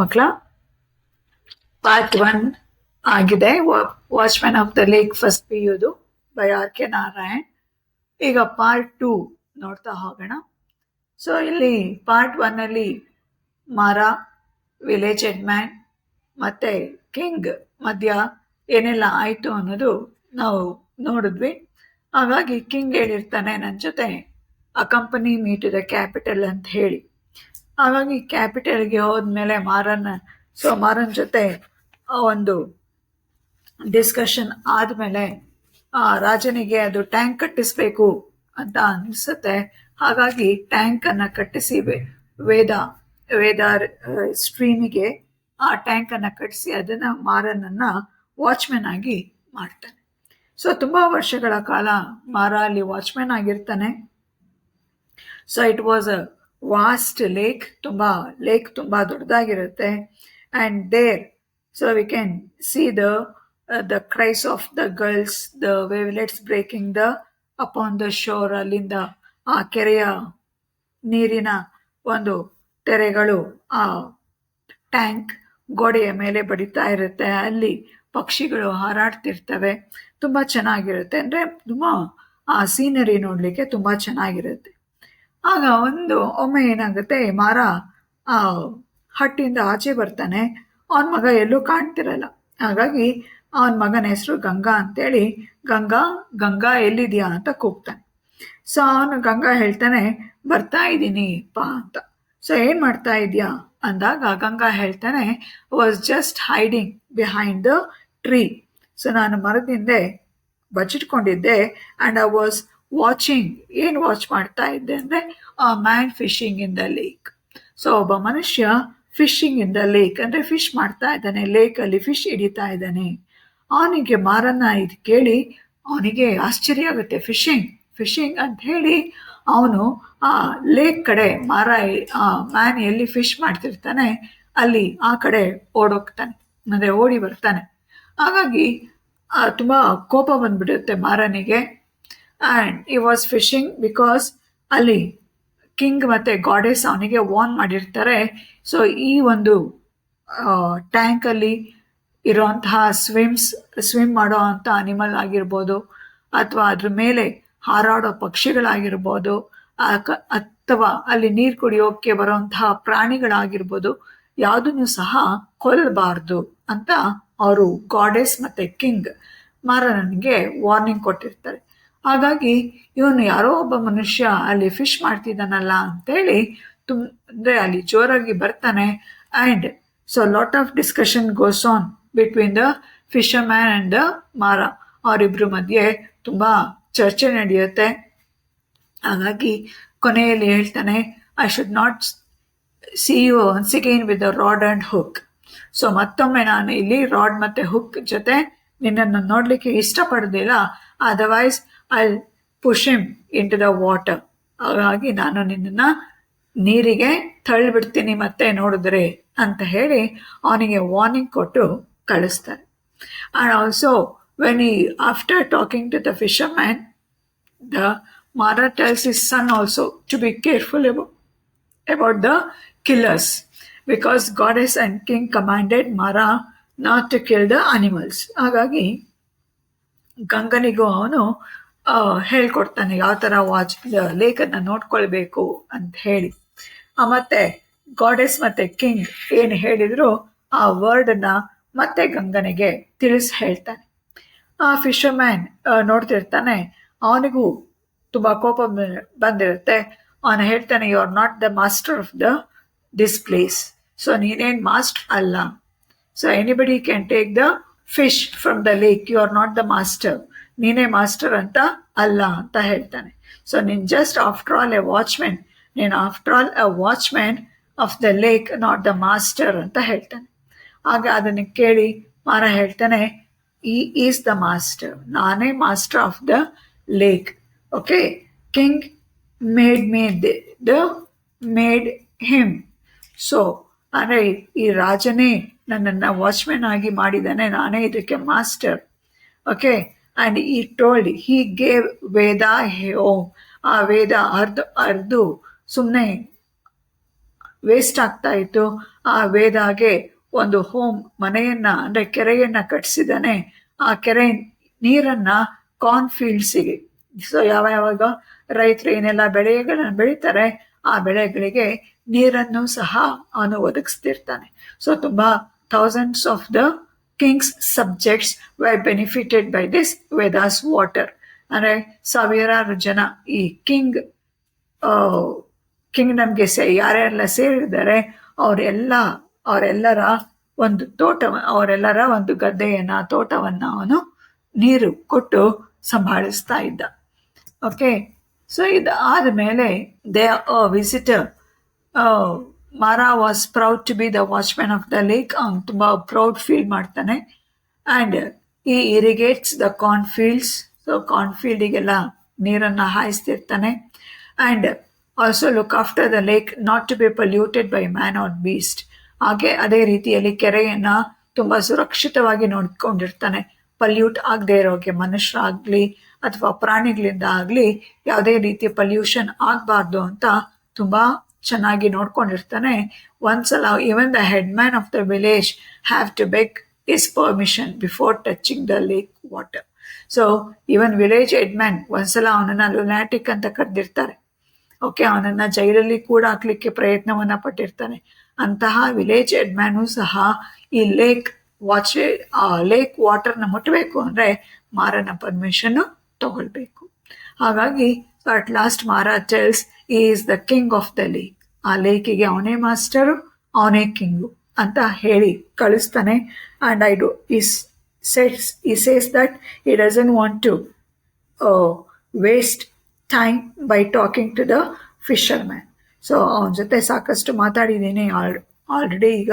ಮಕ್ಕಳ ಪಾರ್ಟ್ 1 ಆಗಿದೆ. Watchman of the lake first PUದು ಬೈ RK ನಾರಾಯಣ್. ಈಗ ಪಾರ್ಟ್ 2 ನೋಡ್ತಾ ಹೋಗೋಣ. ಸೊ ಇಲ್ಲಿ ಪಾರ್ಟ್ 1 ಅಲ್ಲಿ ಮಾರಾ, ವಿಲೇಜ್ ಹೆಡ್ಮ್ಯಾನ್ ಮತ್ತೆ ಕಿಂಗ್ ಮಧ್ಯ ಏನೆಲ್ಲ ಆಯ್ತು ಅನ್ನೋದು ನಾವು ನೋಡಿದ್ವಿ. ಹಾಗಾಗಿ ಕಿಂಗ್ ಹೇಳಿರ್ತಾನೆ ನನ್ನ ಜೊತೆ accompany me to the capital ಅಂತ ಹೇಳಿ. ಹಾಗಾಗಿ ಕ್ಯಾಪಿಟಲ್ಗೆ ಹೋದ್ಮೇಲೆ ಮಾರನ್ ಜೊತೆ ಒಂದು ಡಿಸ್ಕಷನ್ ಆದಮೇಲೆ ರಾಜನಿಗೆ ಅದು ಟ್ಯಾಂಕ್ ಕಟ್ಟಿಸ್ಬೇಕು ಅಂತ ಅನಿಸುತ್ತೆ. ಹಾಗಾಗಿ ಟ್ಯಾಂಕನ್ನು ಕಟ್ಟಿಸಿ ವೇದ ಸ್ಟ್ರೀಮಿಗೆ ಆ ಟ್ಯಾಂಕನ್ನು ಕಟ್ಟಿಸಿ ಅದನ್ನು ಮಾರನನ್ನು ವಾಚ್ಮ್ಯಾನ್ ಆಗಿ ಮಾಡ್ತಾನೆ. ಸೊ ತುಂಬ ವರ್ಷಗಳ ಕಾಲ ಮಾರ ಅಲ್ಲಿ ವಾಚ್ಮ್ಯಾನ್ ಆಗಿರ್ತಾನೆ. So it was a vast lake ತುಂಬ ದೊಡ್ಡದಾಗಿರುತ್ತೆ. And there so we can see the cries of the girls, the wavelets breaking upon the shore. ಅಲ್ಲಿಂದ ಆ ಕೆರೆಯ ನೀರಿನ ಒಂದು ತೆರೆಗಳು ಆ ಟ್ಯಾಂಕ್ ಗೋಡೆಯ ಮೇಲೆ ಬಡಿತಾ ಇರುತ್ತೆ. ಅಲ್ಲಿ ಪಕ್ಷಿಗಳು ಹಾರಾಡ್ತಿರ್ತವೆ. ತುಂಬ ಚೆನ್ನಾಗಿರುತ್ತೆ. ಅಂದರೆ ತುಂಬ ಆ ಸೀನರಿ ನೋಡಲಿಕ್ಕೆ ತುಂಬ ಚೆನ್ನಾಗಿರುತ್ತೆ. ಆಗ ಒಮ್ಮೆ ಏನಾಗುತ್ತೆ, ಮಾರ ಆ ಹಟ್ಟಿಂದ ಆಚೆ ಬರ್ತಾನೆ. ಅವನ ಮಗ ಎಲ್ಲೂ ಕಾಣ್ತಿರಲ್ಲ. ಹಾಗಾಗಿ ಅವನ ಮಗನ ಹೆಸರು ಗಂಗಾ ಅಂತೇಳಿ, ಗಂಗಾ ಎಲ್ಲಿದ್ಯಾ ಅಂತ ಕೂಗ್ತಾನೆ. ಸೊ ಅವನು ಗಂಗಾ ಹೇಳ್ತಾನೆ, ಬರ್ತಾ ಇದ್ದೀನಿ ಪಾ ಅಂತ. ಸೊ ಏನು ಮಾಡ್ತಾ ಇದೆಯಾ ಅಂದಾಗ ಗಂಗಾ ಹೇಳ್ತಾನೆ, was just hiding behind the tree. So ನಾನು ಮರದಿಂದೆ ಬಚ್ಚಿಟ್ಕೊಂಡಿದ್ದೆ. And I was watching. ಏನು ವಾಚ್ ಮಾಡ್ತಾ ಇದ್ದೆ ಅಂದರೆ man fishing in the lake. So ಒಬ್ಬ ಮನುಷ್ಯ ಫಿಶಿಂಗ್ ಇನ್ ದ ಲೇಕ್ ಅಂದರೆ ಫಿಶ್ ಮಾಡ್ತಾ ಇದ್ದಾನೆ, ಲೇಕಲ್ಲಿ ಫಿಶ್ ಹಿಡಿತಾ ಇದ್ದಾನೆ. ಅವನಿಗೆ ಮಾರನ್ನ ಇದು ಕೇಳಿ ಅವನಿಗೆ ಆಶ್ಚರ್ಯ ಆಗುತ್ತೆ. ಫಿಶಿಂಗ್ ಅಂತ ಹೇಳಿ ಅವನು ಆ ಲೇಕ್ ಕಡೆ ಮ್ಯಾನ್ ಎಲ್ಲಿ ಫಿಶ್ ಮಾಡ್ತಿರ್ತಾನೆ ಅಲ್ಲಿ ಆ ಕಡೆ ಓಡೋಗ್ತಾನೆ, ಅಂದರೆ ಓಡಿ ಬರ್ತಾನೆ. ಹಾಗಾಗಿ ತುಂಬ ಕೋಪ ಬಂದ್ಬಿಡುತ್ತೆ ಮಾರನಿಗೆ. ಆ್ಯಂಡ್ ಈ ವಾಸ್ ಫಿಶಿಂಗ್ ಬಿಕಾಸ್ ಅಲ್ಲಿ ಕಿಂಗ್ ಮತ್ತು ಗಾಡೆಸ್ ಅವನಿಗೆ ವಾರ್ನ್ ಮಾಡಿರ್ತಾರೆ. ಸೊ ಈ ಒಂದು ಟ್ಯಾಂಕಲ್ಲಿ ಇರೋಂತಹ ಸ್ವಿಮ್ ಮಾಡೋ ಅಂಥ ಅನಿಮಲ್ ಆಗಿರ್ಬೋದು, ಅಥವಾ ಅದ್ರ ಮೇಲೆ ಹಾರಾಡೋ ಪಕ್ಷಿಗಳಾಗಿರ್ಬೋದು, ಅಥವಾ ಅಲ್ಲಿ ನೀರು ಕುಡಿಯೋಕ್ಕೆ ಬರೋಂತಹ ಪ್ರಾಣಿಗಳಾಗಿರ್ಬೋದು, ಯಾವುದನ್ನು ಸಹ ಕೊಲ್ಲಬಾರ್ದು ಅಂತ ಅವರು ಗಾಡೆಸ್ ಮತ್ತು ಕಿಂಗ್ ಮಾರನಿಗೆ ವಾರ್ನಿಂಗ್ ಕೊಟ್ಟಿರ್ತಾರೆ. ಹಾಗಾಗಿ ಇವನು ಯಾರೋ ಒಬ್ಬ ಮನುಷ್ಯ ಅಲ್ಲಿ ಫಿಶ್ ಮಾಡ್ತಿದ್ದಾನಲ್ಲ ಅಂತೇಳಿ ಅಂದರೆ ಅಲ್ಲಿ ಜೋರಾಗಿ ಬರ್ತಾನೆ. And so lot of discussion goes on between the fisherman and the Mara. ಅವರಿಬ್ಬರ ಮಧ್ಯೆ ತುಂಬ ಚರ್ಚೆ ನಡೆಯುತ್ತೆ. ಹಾಗಾಗಿ ಕೊನೆಯಲ್ಲಿ ಹೇಳ್ತಾನೆ, I should not see you once again with the rod and hook. So ಮತ್ತೊಮ್ಮೆ ನಾನು ಇಲ್ಲಿ ರಾಡ್ ಮತ್ತು ಹುಕ್ ಜೊತೆ ನಿನ್ನನ್ನು ನೋಡಲಿಕ್ಕೆ ಇಷ್ಟಪಡೋದಿಲ್ಲ. Otherwise I push him into the water. ಹಾಗಾಗಿ ನಾನು ನಿನ್ನನ್ನು ನೀರಿಗೆ ತಳ್ಳಿಬಿಡ್ತೀನಿ ಮತ್ತೆ ನೋಡಿದ್ರೆ ಅಂತ ಹೇಳಿ ಅವನಿಗೆ ವಾರ್ನಿಂಗ್ ಕೊಟ್ಟು ಕಳಿಸ್ತಾರೆ. And also when after talking to the fisherman, the Mara tells his son also to be careful about the killers, because goddess and king commanded Mara not to kill the animals. ಹಾಗಾಗಿ ಗಂಗನಿಗೂ ಅವನು ಹೇಳ್ಕೊಡ್ತಾನೆ ಯಾವ ಥರ ಲೇಕನ್ನು ನೋಡ್ಕೊಳ್ಬೇಕು ಅಂತ ಹೇಳಿ. ಮತ್ತೆ goddess ಮತ್ತು king ಏನು ಹೇಳಿದ್ರು ಆ ವರ್ಡನ್ನು ಮತ್ತೆ ಗಂಗನಿಗೆ ತಿಳಿಸಿ ಹೇಳ್ತಾನೆ. ಆ ಫಿಶರ್ಮ್ಯಾನ್ ನೋಡ್ತಿರ್ತಾನೆ, ಅವನಿಗೂ ತುಂಬ ಕೋಪ ಬಂದಿರುತ್ತೆ. ಅವನು ಹೇಳ್ತಾನೆ, you are not the master of this place. So ನೀನೇನು ಮಾಸ್ಟರ್ ಅಲ್ಲ. So anybody can take the fish from the lake, you are not the master. ನೀನೇ ಮಾಸ್ಟರ್ ಅಂತ ಅಲ್ಲ ಅಂತ ಹೇಳ್ತಾನೆ. ಸೊ ನೀನು just after all a watchman, ನೀನು after all a watchman of the lake, not the master ಅಂತ ಹೇಳ್ತಾನೆ. ಆಗ ಅದನ್ನು ಕೇಳಿ ಮಾರ ಹೇಳ್ತಾನೆ, ಈ ಈಸ್ ದ ಮಾಸ್ಟರ್, ನಾನೇ master of the lake. Okay, king made him. So ಅಂದರೆ ಈ ರಾಜನೇ ನನ್ನನ್ನು ವಾಚ್ಮ್ಯಾನ್ ಆಗಿ ಮಾಡಿದ್ದಾನೆ, ನಾನೇ ಇದಕ್ಕೆ ಮಾಸ್ಟರ್. ಓಕೆ, ಆ್ಯಂಡ್ ಈ ಟೋಲ್ಡ್ ಹಿ ಗೇವ್ ವೇದ ಓಂ. ಆ ವೇದ ಅರ್ದು ಸುಮ್ಮನೆ ವೇಸ್ಟ್ ಆಗ್ತಾ ಇತ್ತು. ಆ ವೇದಾಗೆ ಒಂದು ಮನೆಯನ್ನ ಅಂದ್ರೆ ಕೆರೆಯನ್ನ ಕಟ್ಟಿಸಿದಾನೆ. ಆ ಕೆರೆ ನೀರನ್ನ ಕಾರ್ನ್ ಫೀಲ್ಡ್ಸಿಗೆ, ಸೊ ಯಾವಾಗ ರೈತರು ಏನೆಲ್ಲ ಬೆಳೆಗಳನ್ನ ಬೆಳೀತಾರೆ ಆ ಬೆಳೆಗಳಿಗೆ ನೀರನ್ನು ಸಹ ಅವನು ಒದಗಿಸ್ತಿರ್ತಾನೆ. ಸೊ ತುಂಬಾ thousands of the king's subjects were benefited by this Veda's water. ಅಂದ್ರೆ ಸಾವಿರಾರು ಜನ ಈ ಕಿಂಗ್ಡಮ್ಗೆ ಯಾರೆಲ್ಲ ಸೇರಿದ್ದಾರೆ ಅವರೆಲ್ಲರ ಒಂದು ಅವರೆಲ್ಲರ ಒಂದು ಗದ್ದೆಯನ್ನ, ತೋಟವನ್ನ ಅವನು ನೀರು ಕೊಟ್ಟು ಸಂಭಾಳಿಸ್ತಾ ಇದ್ದ. ಓಕೆ, ಸೊ ಇದು ಆದಮೇಲೆ the visitor Mara was proud to be the watchman of the lake. ಅವನು ತುಂಬ ಪ್ರೌಡ್ ಫೀಲ್ ಮಾಡ್ತಾನೆ. And he irrigates the corn fields. So corn ಫೀಲ್ಡಿಗೆಲ್ಲ ನೀರನ್ನು ಹಾಯಿಸ್ತಿರ್ತಾನೆ. And also look after the lake not to be polluted by man or beast. ಹಾಗೆ ಅದೇ ರೀತಿಯಲ್ಲಿ ಕೆರೆಯನ್ನು ತುಂಬ ಸುರಕ್ಷಿತವಾಗಿ ನೋಡ್ಕೊಂಡಿರ್ತಾನೆ. ಪಲ್ಯೂಟ್ ಆಗದೆ ಇರೋಗೆ, ಮನುಷ್ಯರಾಗಲಿ ಅಥವಾ ಪ್ರಾಣಿಗಳಿಂದ ಆಗಲಿ ಯಾವುದೇ ರೀತಿಯ ಪಲ್ಯೂಷನ್ ಆಗಬಾರ್ದು ಅಂತ ತುಂಬ ಚೆನ್ನಾಗಿ ನೋಡ್ಕೊಂಡಿರ್ತಾನೆ. ಒಂದ್ಸಲ even the head man of the village have to beg his permission before touching the lake water. So even village head man ಒಂದ್ಸಲ ಅವನನ್ನ ಲುನಾಟಿಕ್ ಅಂತ ಕರೆದಿರ್ತಾರೆ. ಓಕೆ, ಅವನನ್ನ ಜೈಲಲ್ಲಿ ಕೂಡ ಹಾಕ್ಲಿಕ್ಕೆ ಪ್ರಯತ್ನವನ್ನ ಪಟ್ಟಿರ್ತಾನೆ. ಅಂತಹ ವಿಲೇಜ್ ಹೆಡ್ ಮ್ಯಾನು ಸಹ ಈ ಲೇಕ್ ವಾಟರ್ನ ಮುಟ್ಟಬೇಕು ಅಂದ್ರೆ ಮಾರನ ಪರ್ಮಿಷನ್ ತಗೊಳ್ಬೇಕು. ಹಾಗಾಗಿ at last Mara tells he is the king of the lake. ಆ ಲೇಕಿಗೆ ಅವನೇ ಮಾಸ್ಟರು, ಅವನೇ ಕಿಂಗು ಅಂತ ಹೇಳಿ ಕಳಿಸ್ತಾನೆ. And he says that he doesn't want to waste time by talking to the fisherman. So ಅವನ ಜೊತೆ ಸಾಕಷ್ಟು ಮಾತಾಡಿದ್ದೀನಿ ಆಲ್ರೆಡಿ ಈಗ.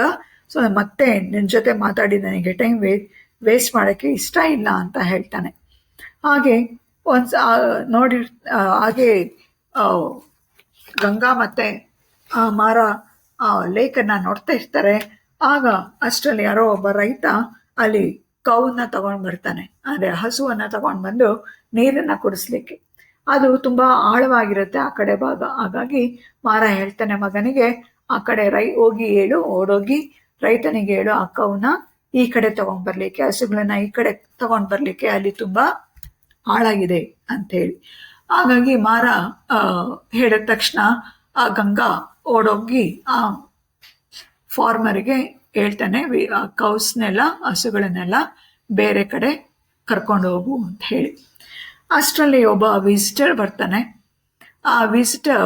ಸೊ ಮತ್ತೆ ನಿನ್ನ ಜೊತೆ ಮಾತಾಡಿ ನನಗೆ ಟೈಮ್ ವೇಸ್ಟ್ ಮಾಡೋಕ್ಕೆ ಇಷ್ಟ ಇಲ್ಲ ಅಂತ ಹೇಳ್ತಾನೆ. ಹಾಗೆ ಹಾಗೆ ಗಂಗಾ ಮತ್ತೆ ಮಾರ ಲೇಕನ್ನು ನೋಡ್ತಾ ಇರ್ತಾರೆ. ಆಗ ಅಷ್ಟರಲ್ಲಿ ಯಾರೋ ಒಬ್ಬ ರೈತ ಅಲ್ಲಿ ಕೌನ್ನ ತಗೊಂಡು ಬರ್ತಾನೆ, ಅಂದರೆ ಹಸುವನ್ನು ತಗೊಂಡು ಬಂದು ನೀರನ್ನು ಕುಡಿಸ್ಲಿಕ್ಕೆ. ಅದು ತುಂಬ ಆಳವಾಗಿರುತ್ತೆ ಆ ಕಡೆ ಭಾಗ. ಹಾಗಾಗಿ ಮಾರ ಹೇಳ್ತಾನೆ ಮಗನಿಗೆ, ಆ ಕಡೆ ಓಡೋಗಿ ರೈತನಿಗೆ ಹೇಳು ಆ ಕೌನ ಈ ಕಡೆ ತಗೊಂಡ್ಬರ್ಲಿಕ್ಕೆ, ಹಸುಗಳನ್ನ ಈ ಕಡೆ ತಗೊಂಡು ಬರ್ಲಿಕ್ಕೆ ಅಲ್ಲಿ ತುಂಬ ಹಾಳಾಗಿದೆ ಅಂತ ಹೇಳಿ. ಹಾಗಾಗಿ ಮಾರ ಹೇಳಿದ ತಕ್ಷಣ ಆ ಗಂಗಾ ಓಡೋಗಿ ಆ ಫಾರ್ಮರ್ಗೆ ಹೇಳ್ತಾನೆ, ಆ ಕೌಸ್ನೆಲ್ಲ, ಹಸುಗಳನ್ನೆಲ್ಲ ಬೇರೆ ಕಡೆ ಕರ್ಕೊಂಡು ಹೋಗು ಅಂತ ಹೇಳಿ. ಅಷ್ಟರಲ್ಲಿ ಒಬ್ಬ ವಿಸಿಟರ್ ಬರ್ತಾನೆ. ಆ visitor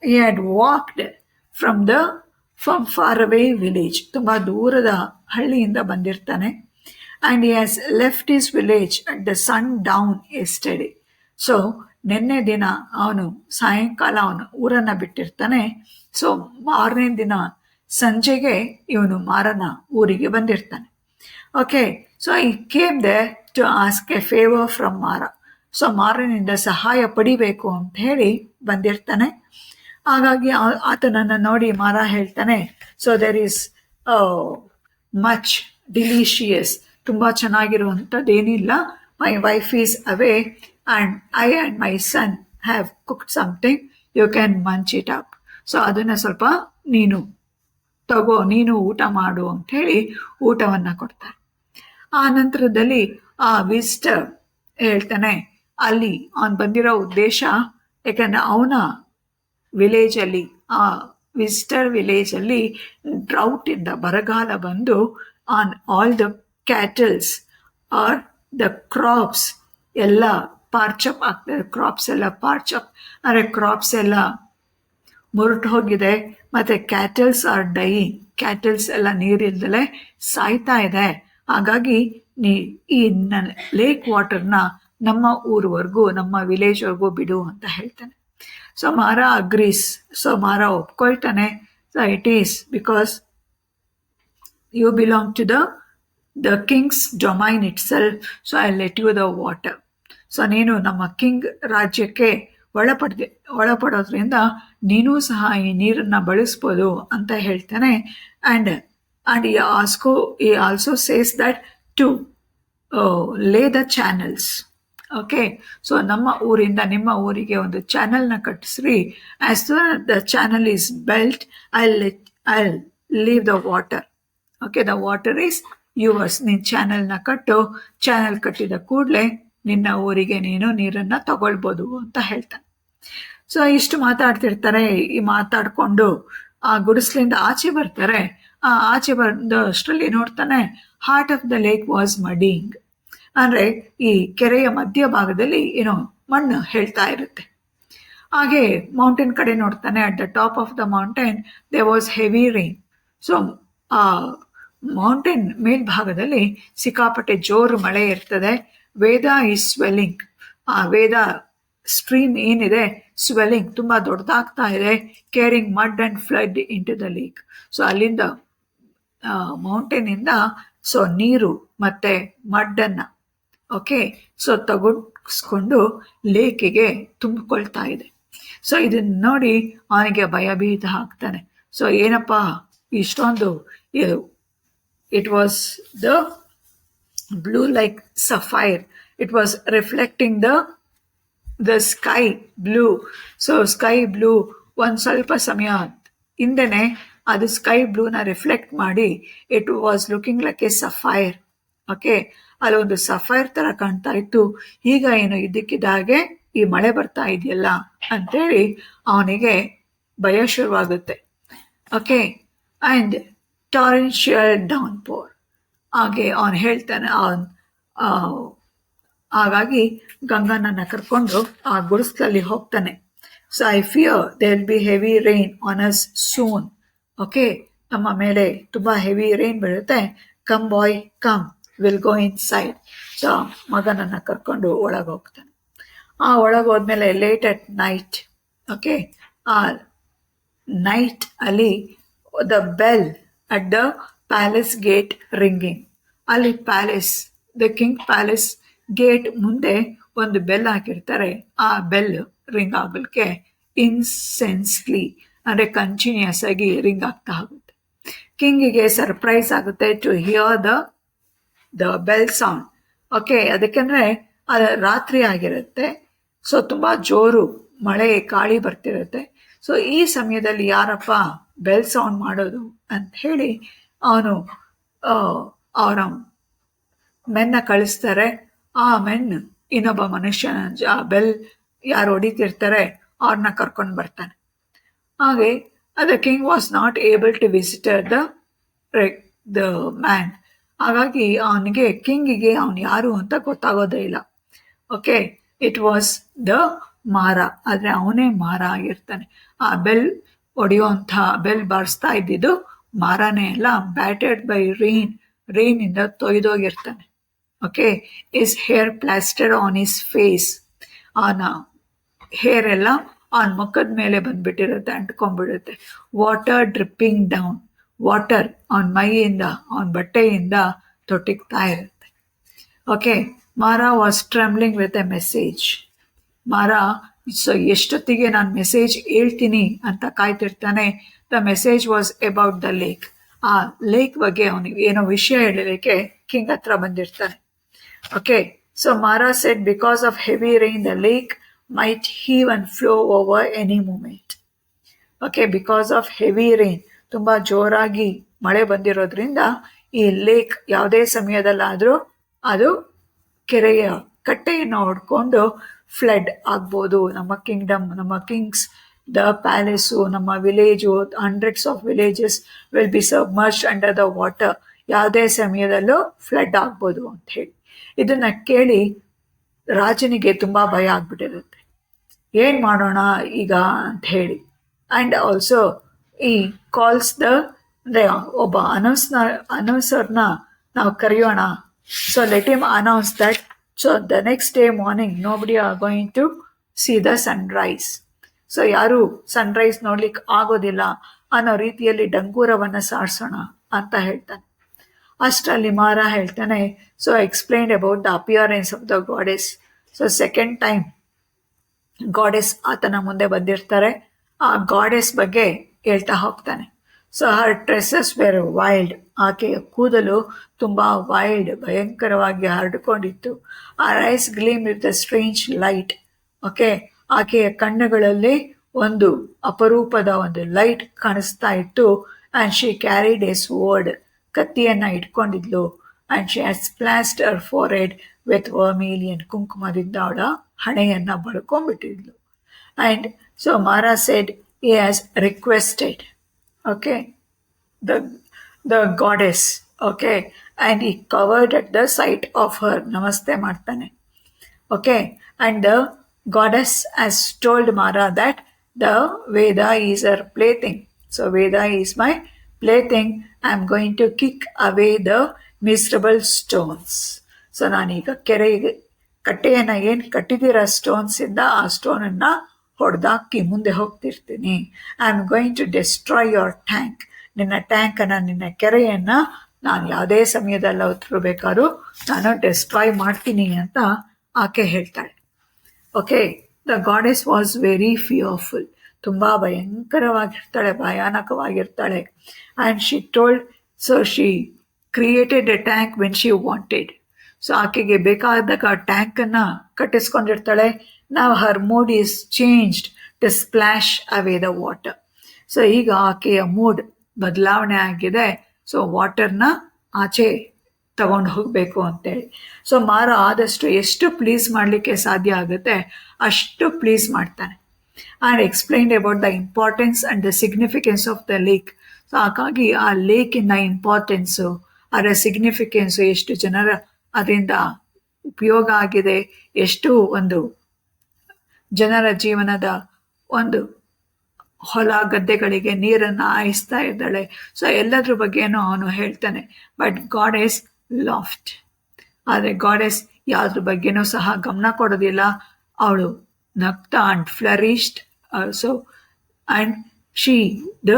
he had walked from far away village. ತುಂಬ ದೂರದ ಹಳ್ಳಿಯಿಂದ ಬಂದಿರ್ತಾನೆ. and he has left his village at the sundown yesterday. So ನಿನ್ನೆ ದಿನ ಅವನು ಸಾಯಂಕಾಲ ಅವನು ಊರನ್ನು ಬಿಟ್ಟಿರ್ತಾನೆ. ಸೊ ಮಾರನೇ ದಿನ ಸಂಜೆಗೆ ಇವನು ಮಾರನ ಊರಿಗೆ ಬಂದಿರ್ತಾನೆ. Okay, so he came there to ask a favour from Mara. So ಮಾರನಿಂದ ಸಹಾಯ ಪಡಿಬೇಕು ಅಂತ ಹೇಳಿ ಬಂದಿರ್ತಾನೆ. ಹಾಗಾಗಿ ಆತನನ್ನು ನೋಡಿ ಮಾರ ಹೇಳ್ತಾನೆ, so there is much delicious, ತುಂಬ ಚೆನ್ನಾಗಿರುವಂಥದ್ದೇನಿಲ್ಲ. My wife is away and I and my son have cooked something, you can munch it up. So ಅದನ್ನು ಸ್ವಲ್ಪ ನೀನು ಊಟ ಮಾಡು ಅಂತ ಹೇಳಿ ಊಟವನ್ನು ಕೊಡ್ತಾರೆ. ಆ ನಂತರದಲ್ಲಿ ಆ ವಿಸಿಟರ್ ಹೇಳ್ತಾನೆ, ಅಲ್ಲಿ ಅವನು ಬಂದಿರೋ ಉದ್ದೇಶ, ಯಾಕಂದರೆ ಅವನ ವಿಲೇಜಲ್ಲಿ, ಆ ವಿಸಿಟರ್ ವಿಲೇಜಲ್ಲಿ ಡ್ರೌಟಿಂದ ಬರಗಾಲ ಬಂದು on all the cattles are the crops ಎಲ್ಲ ಪಾರ್ಚಪ್ ಆಗ್ತದೆ. ಕ್ರಾಪ್ಸ್ ಎಲ್ಲ ಪಾರ್ಚಪ್ ಅಂದರೆ ಕ್ರಾಪ್ಸ್ ಎಲ್ಲ ಮುರುಟು ಹೋಗಿದೆ. ಮತ್ತು ಕ್ಯಾಟಲ್ಸ್ ಆರ್ ಡೈಯಿಂಗ್, ಕ್ಯಾಟಲ್ಸ್ ಎಲ್ಲ ನೀರಿಲ್ದಲೆ ಸಾಯ್ತಾ ಇದೆ. ಹಾಗಾಗಿ ಈ ಲೇಕ್ ವಾಟರ್ನ ನಮ್ಮ ಊರ್ವರೆಗೂ, ನಮ್ಮ ವಿಲೇಜ್ವರೆಗೂ ಬಿಡು ಅಂತ ಹೇಳ್ತಾನೆ. ಸೊ ಮಾರ ಅಗ್ರೀಸ್. ಸೊ ಮಾರ ಒಪ್ಕೊಳ್ತಾನೆ. So it is because you belong to the king's domain itself, so I let you the water. So ನೀನು ನಮ್ಮ ಕಿಂಗ್ ರಾಜ್ಯಕ್ಕೆ ಒಳಪಡೋದ್ರಿಂದ ನೀನೂ ಸಹ ಈ ನೀರನ್ನು ಬಳಸ್ಬೋದು ಅಂತ ಹೇಳ್ತಾನೆ. And he also says that to lay the channels. Okay, so ನಮ್ಮ ಊರಿಂದ ನಿಮ್ಮ ಊರಿಗೆ ಒಂದು ಚಾನಲ್ನ ಕಟ್ಟಿಸ್ರಿ. As the channel is built, I leave the water. Okay, the water is yours. ನೀನು ಚಾನೆಲ್ನ ಕಟ್ಟು, ಚಾನೆಲ್ ಕಟ್ಟಿದ ಕೂಡಲೇ ನಿನ್ನ ಊರಿಗೆ ನೀನು ನೀರನ್ನು ತಗೊಳ್ಬೋದು ಅಂತ ಹೇಳ್ತಾನೆ. ಸೊ ಇಷ್ಟು ಮಾತಾಡ್ತಿರ್ತಾರೆ. ಈ ಮಾತಾಡ್ಕೊಂಡು ಆ ಗುಡಿಸ್ಲಿಂದ ಆಚೆ ಬರ್ತಾರೆ. ಆ ಆಚೆ ಬಂದಷ್ಟರಲ್ಲಿ ನೋಡ್ತಾನೆ, heart of the lake was mudding. ಅಂದರೆ ಈ ಕೆರೆಯ ಮಧ್ಯಭಾಗದಲ್ಲಿ ಏನೋ ಮಣ್ಣು ಹೇಳ್ತಾ ಇರುತ್ತೆ. ಹಾಗೆ ಮೌಂಟೇನ್ ಕಡೆ ನೋಡ್ತಾನೆ. At the top of the mountain there was heavy rain. So ಆ ಮೌಂಟೇನ್ ಮೇಲ್ಭಾಗದಲ್ಲಿ ಸಿಕ್ಕಾಪಟ್ಟೆ ಜೋರು ಮಳೆ ಇರ್ತದೆ. Veda is swelling. ಆ ವೇದ ಸ್ಟ್ರೀಮ್ ಏನಿದೆ ಸ್ವೆಲ್ಲಿಂಗ್ ತುಂಬ ದೊಡ್ಡದಾಗ್ತಾ ಇದೆ. Carrying mud and flood into the lake. So ಅಲ್ಲಿಂದ ಮೌಂಟೇನಿಂದ ಸೊ ನೀರು ಮತ್ತೆ ಮಡ್ಡನ್ನು ಓಕೆ ಸೊ ತಗೊಂಡಿಸ್ಕೊಂಡು ಲೇಕಿಗೆ ತುಂಬಿಕೊಳ್ತಾ ಇದೆ. ಸೊ ಇದನ್ನ ನೋಡಿ ಅವನಿಗೆ ಭಯಭೀತ ಆಗ್ತಾನೆ. ಸೊ ಏನಪ್ಪ ಇಷ್ಟೊಂದು, it was the blue like sapphire. It was reflecting the sky blue. So sky blue ಒಂದು ಸ್ವಲ್ಪ ಸಮಯ ಹಿಂದೆನೆ ಅದು ಸ್ಕೈ ಬ್ಲೂನ ರಿಫ್ಲೆಕ್ಟ್ ಮಾಡಿ it was looking like A sapphire. Okay, ಅಲ್ಲೊಂದು ಸಫೈರ್ ಥರ ಕಾಣ್ತಾ ಇತ್ತು. ಈಗ ಏನು ಇದ್ದಕ್ಕಿದ್ದಾಗೆ ಈ ಮಳೆ ಬರ್ತಾ ಇದೆಯಲ್ಲ ಅಂತೇಳಿ ಅವನಿಗೆ ಭಯ ಶುರುವಾಗುತ್ತೆ. Okay, and torrential downpour. ಹಾಗೆ ಅವನು ಹೇಳ್ತಾನೆ, ಹಾಗಾಗಿ ಗಂಗನನ್ನು ಕರ್ಕೊಂಡು ಆ ಗುಡಿಸ್ಲಲ್ಲಿ ಹೋಗ್ತಾನೆ. So I fear there will be heavy rain on us soon. Okay, ನಮ್ಮ ಮೇಲೆ ತುಂಬ ಹೆವಿ ರೈನ್ ಬೀಳುತ್ತೆ. Come boy come, will go inside. So ಮಗನನ್ನು ಕರ್ಕೊಂಡು ಒಳಗೆ ಹೋಗ್ತಾನೆ. ಆ ಒಳಗೆ ಹೋದ್ಮೇಲೆ ಲೇಟ್ ಅಟ್ ನೈಟ್. ಓಕೆ, ಆ ನೈಟ್ ಅಲ್ಲಿ the bell at the palace gate ringing. ಅಲ್ಲಿ palace, the king palace gate ಮುಂದೆ ಒಂದು ಬೆಲ್ ಹಾಕಿರ್ತಾರೆ. ಆ ಬೆಲ್ ರಿಂಗ್ ಆಗಲಿಕ್ಕೆ ಇನ್ಸೆನ್ಸ್ಲಿ ಅಂದರೆ ಕಂಟಿನ್ಯೂಸ್ ಆಗಿ ರಿಂಗ್ ಆಗ್ತಾ ಹೋಗುತ್ತೆ. ಕಿಂಗಿಗೆ ಸರ್ಪ್ರೈಸ್ ಆಗುತ್ತೆ to hear the bell sound. Okay, ಅದಕ್ಕೆಂದರೆ ಅದು ರಾತ್ರಿ ಆಗಿರುತ್ತೆ. ಸೊ ತುಂಬ ಜೋರು ಮಳೆ ಗಾಳಿ ಬರ್ತಿರುತ್ತೆ. ಸೊ ಈ ಸಮಯದಲ್ಲಿ ಯಾರಪ್ಪ ಬೆಲ್ ಸೌಂಡ್ ಮಾಡೋದು ಅಂತ ಹೇಳಿ ಅವನು ಅವರ ಮೆನ್ನ ಕಳಿಸ್ತಾರೆ. ಆ ಮೆನ್ ಇನ್ನೊಬ್ಬ ಮನುಷ್ಯನ ಬೆಲ್ ಯಾರು ಹೊಡಿತಿರ್ತಾರೆ ಅವ್ರನ್ನ ಕರ್ಕೊಂಡು ಬರ್ತಾನೆ. ಹಾಗೆ the king was not able to visitor the man. ಹಾಗಾಗಿ ಅವನಿಗೆ ಕಿಂಗಿಗೆ ಅವನು ಯಾರು ಅಂತ ಗೊತ್ತಾಗೋದೇ ಇಲ್ಲ. ಓಕೆ, ಇಟ್ ವಾಸ್ ದ ಮಾರ. ಆದರೆ ಅವನೇ ಮಾರ ಆಗಿರ್ತಾನೆ. ಆ ಬೆಲ್ ಹೊಡೆಯುವಂಥ ಬೆಲ್ ಬಾರಿಸ್ತಾ ಇದ್ದಿದ್ದು ಮಾರನೇ ಅಲ್ಲ, ಬ್ಯಾಟೆಡ್ ಬೈ ರೈನಿಂದ ತೊಯ್ದೋಗಿರ್ತಾನೆ. Okay, his hair plaster on his face. ಅವನ ಹೇರ್ ಎಲ್ಲ ಅವನ ಮುಖದ ಮೇಲೆ ಬಂದ್ಬಿಟ್ಟಿರುತ್ತೆ, ಅಂಟ್ಕೊಂಡ್ಬಿಡುತ್ತೆ. Water dripping down. ವಾಟರ್ ಅವನ ಮೈಯಿಂದ ಅವನ ಬಟ್ಟೆಯಿಂದ ತೊಟ್ಟಿಗ್ತಾ ಇರುತ್ತೆ. Okay, Mara was trembling with a message. Mara so ಎಷ್ಟೊತ್ತಿಗೆ ನಾನು ಮೆಸೇಜ್ ಹೇಳ್ತೀನಿ ಅಂತ ಕಾಯ್ತಿರ್ತಾನೆ. The message was about the lake. ಆ ಲೇಕ್ ಬಗ್ಗೆ ಅವನಿಗೆ ಏನೋ ವಿಷಯ ಹೇಳಲಿಕ್ಕೆ ಕಿಂಗ್ ಹತ್ರ ಬಂದಿರ್ತಾನೆ. Okay, so Mara said because of heavy rain the lake might heave and flow over any moment. Okay, because of heavy rain, ತುಂಬ ಜೋರಾಗಿ ಮಳೆ ಬಂದಿರೋದ್ರಿಂದ ಈ ಲೇಕ್ ಯಾವುದೇ ಸಮಯದಲ್ಲಾದರೂ ಅದು ಕೆರೆಯ ಕಟ್ಟೆಯನ್ನು ಹೊಡ್ಕೊಂಡು ಫ್ಲಡ್ ಆಗ್ಬೋದು. ನಮ್ಮ ಕಿಂಗ್ಡಮ್, ನಮ್ಮ ಕಿಂಗ್ಸ್, ದ ಪ್ಯಾಲೇಸು, ನಮ್ಮ village, hundreds of villages will be submerged under the water. ಯಾವುದೇ ಸಮಯದಲ್ಲೂ ಫ್ಲಡ್ ಆಗ್ಬೋದು ಅಂತ ಹೇಳಿ. ಇದನ್ನು ಕೇಳಿ ರಾಜನಿಗೆ ತುಂಬ ಭಯ ಆಗ್ಬಿಟ್ಟಿರುತ್ತೆ. ಏನು ಮಾಡೋಣ ಈಗ ಅಂತ ಹೇಳಿ. ಆ್ಯಂಡ್ ಆಲ್ಸೋ ಈ ಕಾಲ್ಸ್ ಅಂದರೆ ಒಬ್ಬ ಅನೌನ್ಸರ್ನ ನಾವು ಕರೆಯೋಣ. So let him announce that so the next day morning nobody are going to see the sunrise. So ಯಾರು ಸನ್ರೈಸ್ ನೋಡ್ಲಿಕ್ಕೆ ಆಗೋದಿಲ್ಲ ಅನ್ನೋ ರೀತಿಯಲ್ಲಿ ಡಂಗೂರವನ್ನು ಸಾರಿಸೋಣ ಅಂತ ಹೇಳ್ತಾನೆ. ಅಷ್ಟರಲ್ಲಿ ಮಾರ ಹೇಳ್ತಾನೆ, so explained about the appearance of the goddess. So second time goddess ಆತನ ಮುಂದೆ ಬಂದಿರ್ತಾರೆ. ಆ ಗಾಡೆಸ್ ಬಗ್ಗೆ ಹೇಳ್ತಾ ಹೋಗ್ತಾನೆ. So her dresses were wild. ಆಕೆಯ ಕೂದಲು ತುಂಬ ವೈಲ್ಡ್, ಭಯಂಕರವಾಗಿ ಹರಡಿಕೊಂಡಿತ್ತು. ಆ eyes gleam with the strange light. Okay, ಆಕೆಯ ಕಣ್ಣುಗಳಲ್ಲಿ ಒಂದು ಅಪರೂಪದ ಒಂದು ಲೈಟ್ ಕಾಣಿಸ್ತಾ ಇತ್ತು. and she carried a sword, ಕತ್ತಿಯನ್ನು ಇಟ್ಕೊಂಡಿದ್ಲು, and she had splashed her forehead with vermilion, ಕುಂಕುಮದಿಂದ ಅವಳ ಹಣೆಯನ್ನ ಬಳ್ಕೊಂಡ್ಬಿಟ್ಟಿದ್ಲು. And so Mara said, he has requested, okay, the goddess, okay, and he covered at the sight of her, namaste ಮಾಡ್ತಾನೆ, okay, and the goddess has told Mara that the Veda is her plaything. So Veda is my plaything. I am going to kick away the miserable stones. So ನಾನೀಗ ಕಟ್ಟೆಯನ್ನು ಏನು ಕಟ್ಟಿದ್ದೀರ ಸ್ಟೋನ್ಸಿಂದ ಆ ಸ್ಟೋನನ್ನು ಹೊಡೆದಾಕಿ ಮುಂದೆ ಹೋಗ್ತಿರ್ತೀನಿ. I am going to destroy your tank. ನಿನ್ನ ಟ್ಯಾಂಕನ್ನು, ನಿನ್ನ ಕೆರೆಯನ್ನು ನಾನು ಯಾವುದೇ ಸಮಯದಲ್ಲಿ ಬೇಕಾದ್ರೂ ನಾನು ಡಿಸ್ಟ್ರಾಯ್ ಮಾಡ್ತೀನಿ ಅಂತ ಆಕೆ ಹೇಳ್ತಾಳೆ. Okay, the goddess was very fearful. ತುಂಬ ಭಯಂಕರವಾಗಿರ್ತಾಳೆ, ಭಯಾನಕವಾಗಿರ್ತಾಳೆ. And she told, so she created a tank when she wanted. So ಆಕೆಗೆ ಬೇಕಾದಾಗ ಟ್ಯಾಂಕನ್ನು ಕಟ್ಟಿಸ್ಕೊಂಡಿರ್ತಾಳೆ. ನಾವು her mood is changed to splash away the water. So ಈಗ ಆಕೆಯ ಮೂಡ್ ಬದಲಾವಣೆ ಆಗಿದೆ. ಸೊ ವಾಟರ್ನ ಆಚೆ ತಗೊಂಡು ಹೋಗಬೇಕು ಅಂತೇಳಿ. ಸೊ ಮಾರ ಆದಷ್ಟು ಎಷ್ಟು ಪ್ಲೀಸ್ ಮಾಡಲಿಕ್ಕೆ ಸಾಧ್ಯ ಆಗುತ್ತೆ ಅಷ್ಟು ಪ್ಲೀಸ್ ಮಾಡ್ತಾನೆ. And explained about the importance and the significance of the lake. So ಹಾಗಾಗಿ ಆ ಲೇಕಿನ ಇಂಪಾರ್ಟೆನ್ಸು, ಅದರ ಸಿಗ್ನಿಫಿಕೆನ್ಸು, ಎಷ್ಟು ಜನರ ಅದರಿಂದ ಉಪಯೋಗ ಆಗಿದೆ, ಎಷ್ಟು ಒಂದು ಜನರ ಜೀವನದ ಒಂದು ಹೊಲ ಗದ್ದೆಗಳಿಗೆ ನೀರನ್ನು ಹಾಯಿಸ್ತಾ ಇದ್ದಾಳೆ. ಸೊ ಎಲ್ಲದ್ರ ಬಗ್ಗೆನೂ ಅವನು ಹೇಳ್ತಾನೆ. But goddess laughed. ಆದರೆ ಗಾಡೆಸ್ ಯಾವುದ್ರ ಬಗ್ಗೆನೂ ಸಹ ಗಮನ ಕೊಡೋದಿಲ್ಲ. ಅವಳು ನಗ್ತಾ and flourished so and she the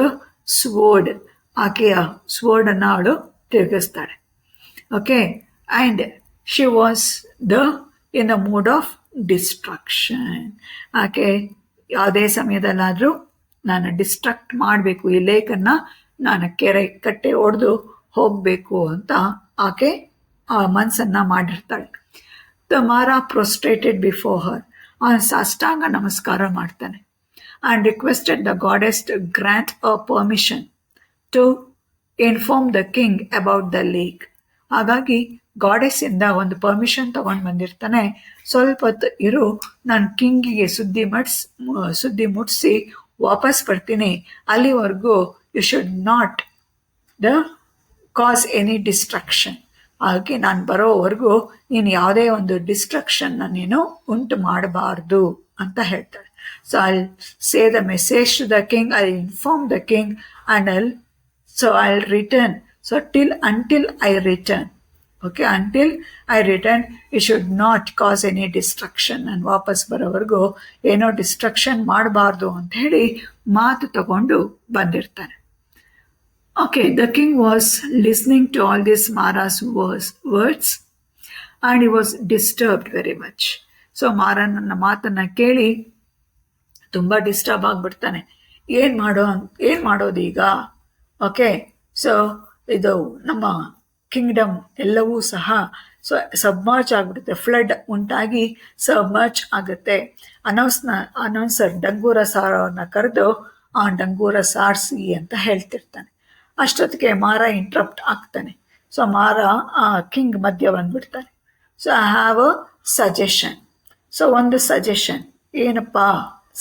sword, ಆಕೆಯ ಸ್ವೋರ್ಡನ್ನು ಅವಳು ತಿರುಗಿಸ್ತಾಳೆ. Okay, and she was in the mood of destruction. ಆಕೆ ಯಾವುದೇ ಸಮಯದಲ್ಲಾದರೂ ನಾನು ಡಿಸ್ಟ್ರಕ್ಟ್ ಮಾಡಬೇಕು, ಈ ಲೇಕನ್ನು ನಾನು ಕಟ್ಟೆ ಒಡೆದು ಹೋಗಬೇಕು ಅಂತ ಆಕೆ ಆ ಮನಸ್ಸನ್ನು ಮಾಡಿರ್ತಾಳೆ. ದ ಮಾರ ಪ್ರೊಸ್ಟ್ರೇಟೆಡ್ ಬಿಫೋರ್ ಹರ್. ಅವನು ಸಾಷ್ಟಾಂಗ ನಮಸ್ಕಾರ ಮಾಡ್ತಾನೆ. And requested the goddess to grant a permission to inform the king about the lake. ಹಾಗಾಗಿ ಗಾಡೆಸ್ಸಿಂದ ಒಂದು ಪರ್ಮಿಷನ್ ತಗೊಂಡು ಬಂದಿರ್ತಾನೆ. ಸ್ವಲ್ಪ ಹೊತ್ತು ಇರು, ನಾನು ಕಿಂಗಿಗೆ ಸುದ್ದಿ ಮುಟ್ಟಿಸಿ ವಾಪಸ್ ಬರ್ತೀನಿ, ಅಲ್ಲಿವರೆಗೂ you should not cause any destruction. ಹಾಗೆ ನಾನು ಬರೋವರೆಗೂ ನೀನು ಯಾವುದೇ ಒಂದು ಡಿಸ್ಟ್ರಕ್ಷನ್ನ ನೀನು ಉಂಟು ಮಾಡಬಾರ್ದು ಅಂತ ಹೇಳ್ತಾಳೆ. So I say the message to the king, I inform the king and I return. So until I return. Okay, until I return, you should not cause any destruction. ನಾನು ವಾಪಸ್ ಬರೋವರೆಗೂ ಏನೋ ಡಿಸ್ಟ್ರಕ್ಷನ್ ಮಾಡಬಾರ್ದು ಅಂತ ಹೇಳಿ ಮಾತು ತಗೊಂಡು ಬಂದಿರ್ತಾನೆ. Okay, the king was listening to all this Mara's words and he was disturbed very much. So ಮಾರನ ಮಾತನ್ನು ಕೇಳಿ ತುಂಬ ಡಿಸ್ಟರ್ಬ್ ಆಗಿಬಿಡ್ತಾನೆ. ಏನು ಮಾಡೋದೀಗ? ಓಕೆ, ಸೊ ಇದು ನಮ್ಮ ಕಿಂಗ್ಡಮ್ ಎಲ್ಲವೂ ಸಹ ಸಬ್ಮರ್ಜ್ ಆಗಿಬಿಡುತ್ತೆ. ಫ್ಲಡ್ ಉಂಟಾಗಿ ಸಬ್ಮರ್ಜ್ ಆಗುತ್ತೆ. ಅನೌನ್ಸರ್ ಡಂಗೂರ ಸಾರವನ್ನು ಕರೆದು ಆ ಡಂಗೂರ ಸಾರಿಸಿ ಅಂತ ಹೇಳ್ತಿರ್ತಾನೆ. ಅಷ್ಟೊತ್ತಿಗೆ ಮಾರ ಇಂಟ್ರಪ್ಟ್ ಆಗ್ತಾನೆ. ಸೊ ಮಾರ ಆ ಕಿಂಗ್ ಮಧ್ಯ ಬಂದ್ಬಿಡ್ತಾನೆ. So I have a suggestion. So ಒಂದು ಸಜೆಷನ್ ಏನಪ್ಪ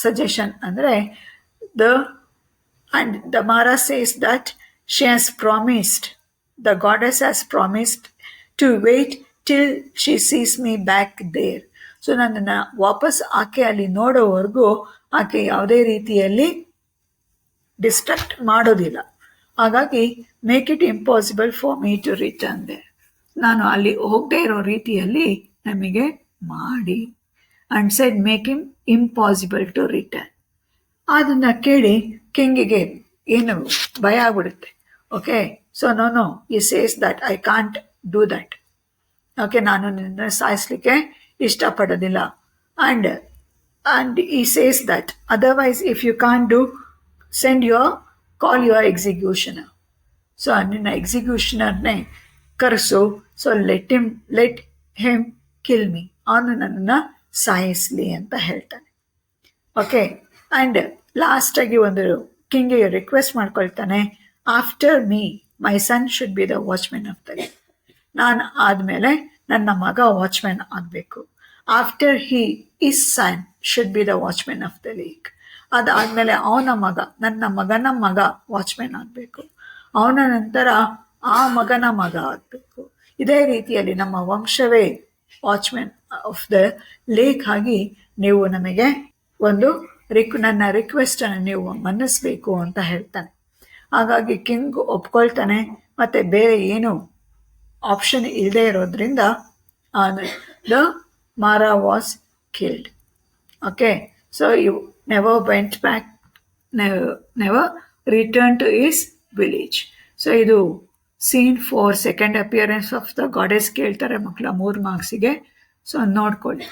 ಸಜೆಷನ್ ಅಂದರೆ the Mara says that she has promised, the goddess has promised to wait till she sees me back there. So ನನ್ನನ್ನು ವಾಪಸ್ ಆಕೆ ಅಲ್ಲಿ ನೋಡೋವರೆಗೂ ಆಕೆ ಯಾವುದೇ ರೀತಿಯಲ್ಲಿ ಡಿಸ್ಟ್ರಕ್ಟ್ ಮಾಡೋದಿಲ್ಲ. ಹಾಗಾಗಿ make it impossible for me to return there. ನಾನು ಅಲ್ಲಿ ಹೋಗದೇ ಇರೋ ರೀತಿಯಲ್ಲಿ ನಮಗೆ ಮಾಡಿ. And said make him impossible to return. ಅದನ್ನು ಕೇಳಿ ಕಿಂಗಿಗೆ ಏನು ಭಯ ಆಗ್ಬಿಡುತ್ತೆ. Okay, so no he says that I can't do that. Okay, ನಾನು ನಿನ್ನ ಸಾಯಿಸ್ಲಿಕ್ಕೆ ಇಷ್ಟಪಡೋದಿಲ್ಲ. And he says that otherwise if you can't do call your executioner. So ನಿನ್ನ ಎಕ್ಸಿಕ್ಯೂಷನರ್ನೇ ಕರೆಸು. So let him kill me, ಅವನು ನನ್ನನ್ನು ಸಾಯಿಸಲಿ ಅಂತ ಹೇಳ್ತಾನೆ. ಓಕೆ, ಆ್ಯಂಡ್ ಲಾಸ್ಟಾಗಿ ಒಂದು ಕಿಂಗಿಗೆ ರಿಕ್ವೆಸ್ಟ್ ಮಾಡ್ಕೊಳ್ತಾನೆ. After me my son should be the watchmen of the lake. ನಾನು ಆದಮೇಲೆ ನನ್ನ ಮಗ ವಾಚ್ಮ್ಯಾನ್ ಆಗಬೇಕು. After he his son should be the watchmen of the lake. ಅದಾದಮೇಲೆ ಅವನ ಮಗ, ನನ್ನ ಮಗನ ಮಗ ವಾಚ್ಮೆನ್ ಆಗಬೇಕು. ಅವನ ನಂತರ ಆ ಮಗನ ಮಗ ಆಗಬೇಕು. ಇದೇ ರೀತಿಯಲ್ಲಿ ನಮ್ಮ ವಂಶವೇ ವಾಚ್ಮೆನ್ ಆಫ್ ದ ಲೇಕ್ ಆಗಿ ನೀವು ನಮಗೆ ಒಂದು ನನ್ನ ರಿಕ್ವೆಸ್ಟನ್ನು ನೀವು ಮನ್ನಿಸ್ಬೇಕು ಅಂತ ಹೇಳ್ತಾನೆ. ಹಾಗಾಗಿ ಕಿಂಗ್ ಒಪ್ಕೊಳ್ತಾನೆ. ಮತ್ತು ಬೇರೆ ಏನು ಆಪ್ಷನ್ ಇಲ್ಲದೆ ಇರೋದ್ರಿಂದ the Mara was killed. Okay, so you never went back, never return to his village. So ಇದು scene 4 second appearance of the goddess ಕೇಳ್ತಾರೆ ಮಕ್ಕಳ 3 ಮಾರ್ಕ್ಸಿಗೆ. ಸೊ ನೋಡ್ಕೊಳ್ಳಿ.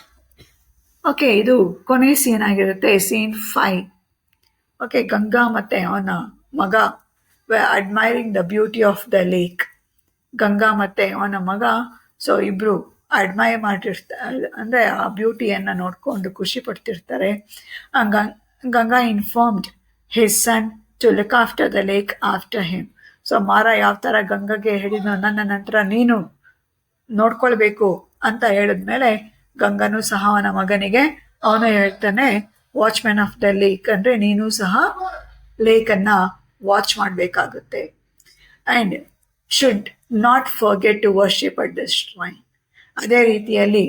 ಓಕೆ, ಇದು ಕೊನೆ ಸೀನ್ ಆಗಿರುತ್ತೆ, ಸೀನ್ 5. ಓಕೆ, ಗಂಗಾ ಮತ್ತು ಅವನ ಮಗ admiring the beauty of the lake. Ganga ಮತ್ತು ಅವನ ಮಗ ಸೊ ಇಬ್ಬರು ಅಡ್ಮೈರ್ ಮಾಡಿರ್ತಾರೆ, ಅಂದರೆ ಆ ಬ್ಯೂಟಿಯನ್ನು ನೋಡಿಕೊಂಡು ಖುಷಿ ಪಡ್ತಿರ್ತಾರೆ. Ganga informed his son to look after the lake after him. So Mara ಯಾವ ಥರ ಗಂಗಗೆ ಹೇಳಿದ್ನೋ ನನ್ನ ನಂತರ ನೀನು ನೋಡ್ಕೊಳ್ಬೇಕು ಅಂತ ಹೇಳಿದ್ಮೇಲೆ ಗಂಗನೂ ಸಹ ಅವನ ಮಗನಿಗೆ ಅವನು ಹೇಳ್ತಾನೆ ವಾಚ್ಮ್ಯಾನ್ ಆಫ್ ದ ಲೇಕ್ ಅಂದರೆ ನೀನು ಸಹ ಲೇಕನ್ನು ವಾಚ್ ಮಾಡಬೇಕಾಗುತ್ತೆ. And should not forget to worship at the shrine. ಅದೇ ರೀತಿಯಲ್ಲಿ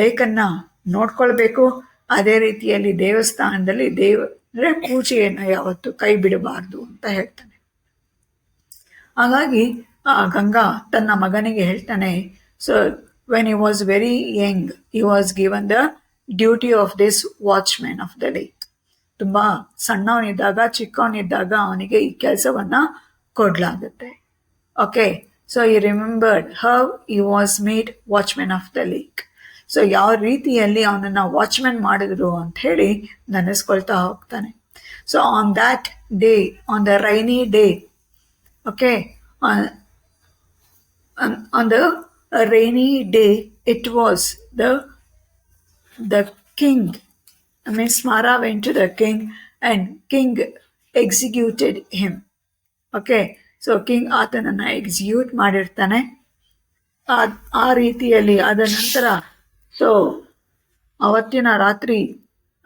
ಲೇಕನ್ನು ನೋಡ್ಕೊಳ್ಬೇಕು. ಅದೇ ರೀತಿಯಲ್ಲಿ ದೇವಸ್ಥಾನದಲ್ಲಿ ದೇವರ ಪೂಜೆಯನ್ನು ಯಾವತ್ತೂ ಕೈ ಬಿಡಬಾರ್ದು ಅಂತ ಹೇಳ್ತಾನೆ. ಹಾಗಾಗಿ ಗಂಗಾ ತನ್ನ ಮಗನಿಗೆ ಹೇಳ್ತಾನೆ, so when he was very Young he was given the duty of this watchman of the lake. ತುಂಬ ಸಣ್ಣವನಿದ್ದಾಗ, ಚಿಕ್ಕವನಿದ್ದಾಗ ಅವನಿಗೆ ಈ ಕೆಲಸವನ್ನು ಕೊಡಲಾಗುತ್ತೆ. ಓಕೆ, ಸೊ ಈ ರಿಮೆಂಬರ್ಡ್ ಹೌ ಈ was made watchman of the lake. So ಯಾವ ರೀತಿಯಲ್ಲಿ ಅವನನ್ನು ವಾಚ್ಮ್ಯಾನ್ ಮಾಡಿದ್ರು ಅಂತ ಹೇಳಿ ನೆನೆಸ್ಕೊಳ್ತಾ ಹೋಗ್ತಾನೆ. So on that day, on the rainy day, okay, on the rainy day it was the king, means Mara went to the king and king executed him. Okay, so king ಆತನನ್ನು execute ಮಾಡಿರ್ತಾನೆ. ಆ ರೀತಿಯಲ್ಲಿ ಆದ ನಂತರ so ಅವತ್ತಿನ ರಾತ್ರಿ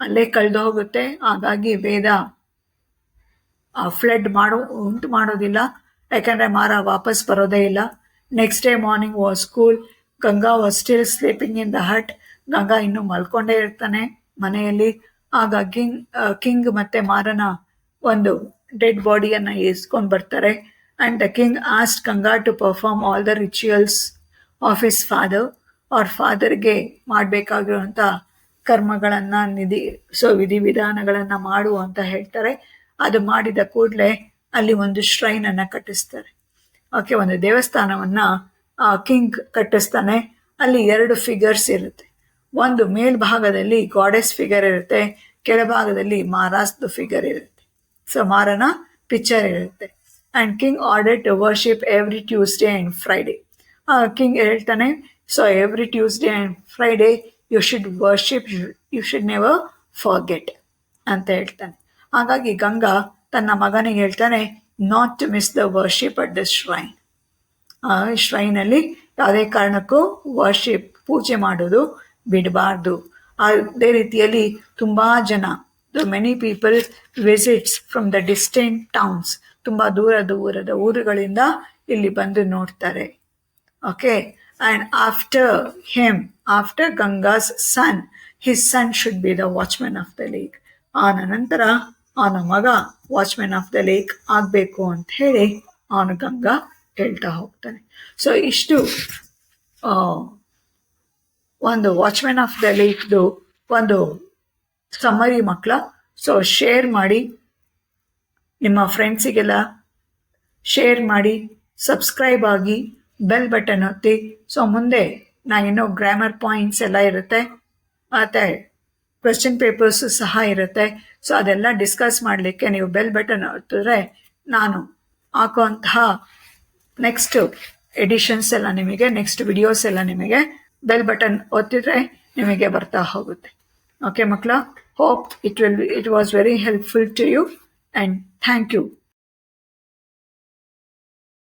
ಅಲ್ಲೇ ಕಳೆದು ಹೋಗುತ್ತೆ. ಹಾಗಾಗಿ ವೇದ ಫ್ಲಡ್ ಉಂಟು ಮಾಡೋದಿಲ್ಲ, ಯಾಕಂದರೆ ಮಾರ ವಾಪಸ್ ಬರೋದೇ ಇಲ್ಲ. Next day morning was cool. Ganga was still sleeping in the hut. Ganga ಇನ್ನೂ ಮಲ್ಕೊಂಡೇ ಇರ್ತಾನೆ ಮನೆಯಲ್ಲಿ. ಆಗ ಕಿಂಗ್ ಮತ್ತು ಮಾರನ ಒಂದು ಡೆಡ್ ಬಾಡಿಯನ್ನು ಇಸ್ಕೊಂಡು ಬರ್ತಾರೆ. And the king asked Ganga to perform all the rituals of his father. ಅವ್ರ ಫಾದರ್ಗೆ ಮಾಡಬೇಕಾಗಿರುವಂಥ ಕರ್ಮಗಳನ್ನು ವಿಧಿವಿಧಾನಗಳನ್ನು ಮಾಡು ಅಂತ ಹೇಳ್ತಾರೆ. ಅದು ಮಾಡಿದ ಕೂಡಲೇ ಅಲ್ಲಿ ಒಂದು ಶ್ರೈನನ್ನು ಕಟ್ಟಿಸ್ತಾರೆ. ಓಕೆ, ಒಂದು ದೇವಸ್ಥಾನವನ್ನು ಕಿಂಗ್ ಕಟ್ಟಿಸ್ತಾನೆ. ಅಲ್ಲಿ 2 ಫಿಗರ್ಸ್ ಇರುತ್ತೆ. ಒಂದು ಮೇಲ್ಭಾಗದಲ್ಲಿ ಗಾಡೆಸ್ ಫಿಗರ್ ಇರುತ್ತೆ, ಕೆಳಭಾಗದಲ್ಲಿ ಮಾರಾಸ್ದು ಫಿಗರ್ ಇರುತ್ತೆ. ಸೊ ಮಾರನ ಪಿಕ್ಚರ್ ಇರುತ್ತೆ. And king order to worship every Tuesday and Friday. King ಹೇಳ್ತಾನೆ, so every Tuesday and Friday you should worship, you should never forget ಅಂತ ಹೇಳ್ತಾನೆ. ಹಾಗಾಗಿ ಗಂಗಾ ತನ್ನ ಮಗನಿಗೆ ಹೇಳ್ತಾನೆ not to miss the worship at the shrine. ಶ್ರೈನಲ್ಲಿ ಯಾವುದೇ ಕಾರಣಕ್ಕೂ ಪೂಜೆ ಮಾಡೋದು ಬಿಡಬಾರ್ದು. ಅದೇ ರೀತಿಯಲ್ಲಿ ತುಂಬ ಜನ, many people visits from the distant towns, ತುಂಬ ದೂರದ ಊರುಗಳಿಂದ ಇಲ್ಲಿ ಬಂದು ನೋಡ್ತಾರೆ. Okay, and after Ganga's son, his son should be the watchman of the lake. ಆನ ನಂತರ ಅವನ ಮಗ ವಾಚ್ಮ್ಯಾನ್ ಆಫ್ ದ ಲೇಕ್ ಆಗಬೇಕು ಅಂತ ಹೇಳಿ ಅವನು ಗಂಗಾ ಹೇಳ್ತಾ ಹೋಗ್ತಾನೆ. ಸೊ ಇಷ್ಟು ಒಂದು ವಾಚ್ಮ್ಯಾನ್ ಆಫ್ ದ ಲೇಕ್ದು ಒಂದು ಸಮ್ಮರಿ ಮಕ್ಕಳ. ಸೊ ಶೇರ್ ಮಾಡಿ, ನಿಮ್ಮ ಫ್ರೆಂಡ್ಸಿಗೆಲ್ಲ ಶೇರ್ ಮಾಡಿ, ಸಬ್ಸ್ಕ್ರೈಬ್ ಆಗಿ, ಬೆಲ್ ಬಟನ್ ಒತ್ತಿ. ಸೊ ಮುಂದೆ ಇನ್ನೂ ಗ್ರಾಮರ್ ಪಾಯಿಂಟ್ಸ್ ಎಲ್ಲ ಇರುತ್ತೆ, ಮತ್ತು ಕ್ವೆಶ್ಚನ್ ಪೇಪರ್ಸು ಸಹ ಇರುತ್ತೆ. ಸೊ ಅದೆಲ್ಲ ಡಿಸ್ಕಸ್ ಮಾಡಲಿಕ್ಕೆ ನೀವು ಬೆಲ್ ಬಟನ್ ಒತ್ತಿದ್ರೆ ನಾನು ಹಾಕುವಂತಹ ನೆಕ್ಸ್ಟ್ ಎಡಿಷನ್ಸ್ ಎಲ್ಲ ನಿಮಗೆ, ನೆಕ್ಸ್ಟ್ ವಿಡಿಯೋಸ್ ಎಲ್ಲ ನಿಮಗೆ ಬೆಲ್ ಬಟನ್ ಒತ್ತಿದ್ರೆ ನಿಮಗೆ ಬರ್ತಾ ಹೋಗುತ್ತೆ. ಓಕೆ ಮಕ್ಕಳ, hope it was very helpful to you and thank you.